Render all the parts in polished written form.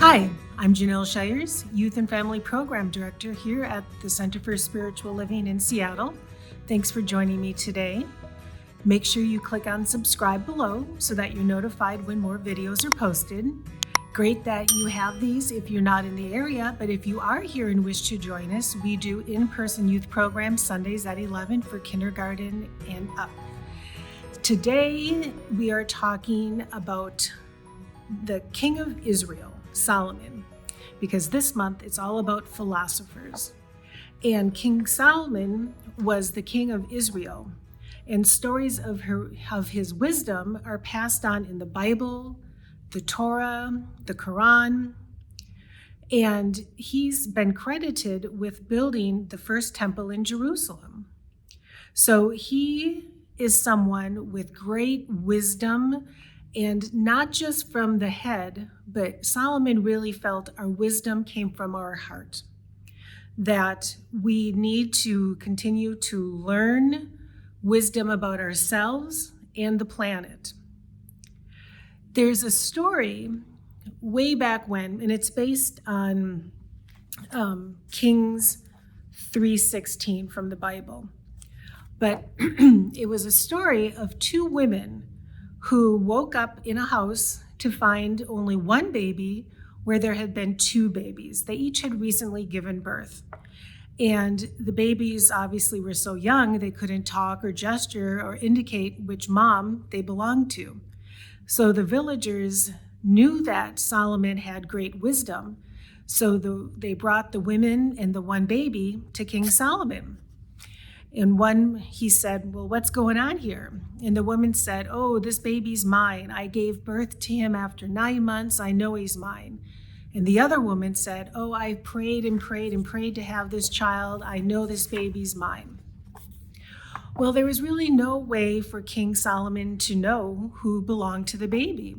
Hi, I'm Janelle Shires, Youth and Family Program Director here at the Center for Spiritual Living in Seattle. Thanks for joining me today. Make sure you click on subscribe below so that you're notified when more videos are posted. Great that you have these if you're not in the area, but if you are here and wish to join us, we do in-person youth programs Sundays at 11 for kindergarten and up. Today, we are talking about the King of Israel, Solomon, because this month it's all about philosophers. And King Solomon was the king of Israel, and stories of his wisdom are passed on in the Bible, the Torah, the Qur'an, and he's been credited with building the first temple in Jerusalem. So he is someone with great wisdom, and not just from the head, but Solomon really felt our wisdom came from our heart, that we need to continue to learn wisdom about ourselves and the planet. There's a story way back when, and it's based on Kings 3:16 from the Bible. But it was a story of two women who woke up in a house to find only one baby where there had been two babies. They each had recently given birth. And the babies obviously were so young, they couldn't talk or gesture or indicate which mom they belonged to. So the villagers knew that Solomon had great wisdom. So they brought the women and the one baby to King Solomon. And one, he said, well, what's going on here? And the woman said, oh, this baby's mine. I gave birth to him after 9 months. I know he's mine. And the other woman said, oh, I prayed and prayed and prayed to have this child. I know this baby's mine. Well, there was really no way for King Solomon to know who belonged to the baby.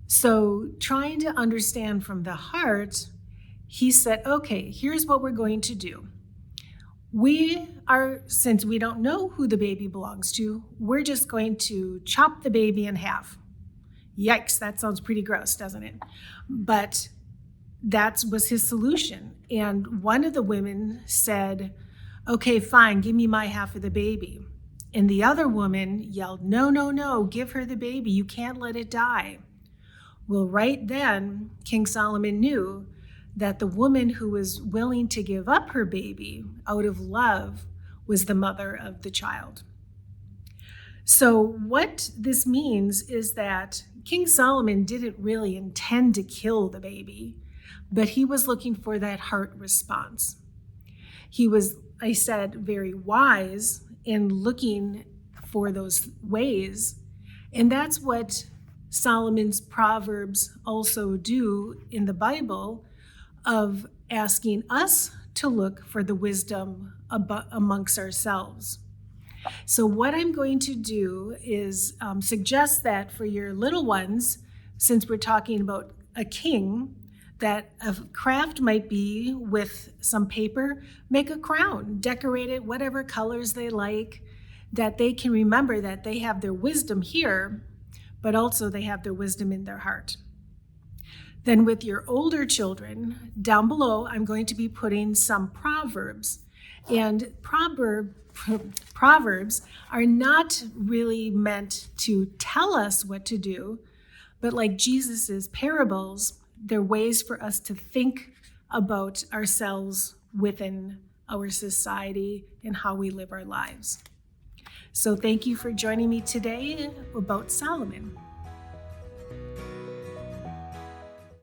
So trying to understand from the heart, he said, okay, here's what we're going to do. Since we don't know who the baby belongs to, we're just going to chop the baby in half. Yikes, that sounds pretty gross, doesn't it? But that was his solution. And one of the women said, okay, fine, give me my half of the baby. And the other woman yelled, no, no, no, give her the baby. You can't let it die. Well, right then, King Solomon knew that the woman who was willing to give up her baby out of love was the mother of the child. So what this means is that King Solomon didn't really intend to kill the baby, but he was looking for that heart response. He was, I said, very wise in looking for those ways, and that's what Solomon's Proverbs also do in the Bible, of asking us to look for the wisdom amongst ourselves. So what I'm going to do is suggest that for your little ones, since we're talking about a king, that a craft might be with some paper, make a crown, decorate it whatever colors they like, that they can remember that they have their wisdom here, but also they have their wisdom in their heart. Then with your older children, down below, I'm going to be putting some proverbs. And proverbs are not really meant to tell us what to do, but like Jesus's parables, they're ways for us to think about ourselves within our society and how we live our lives. So thank you for joining me today about Solomon.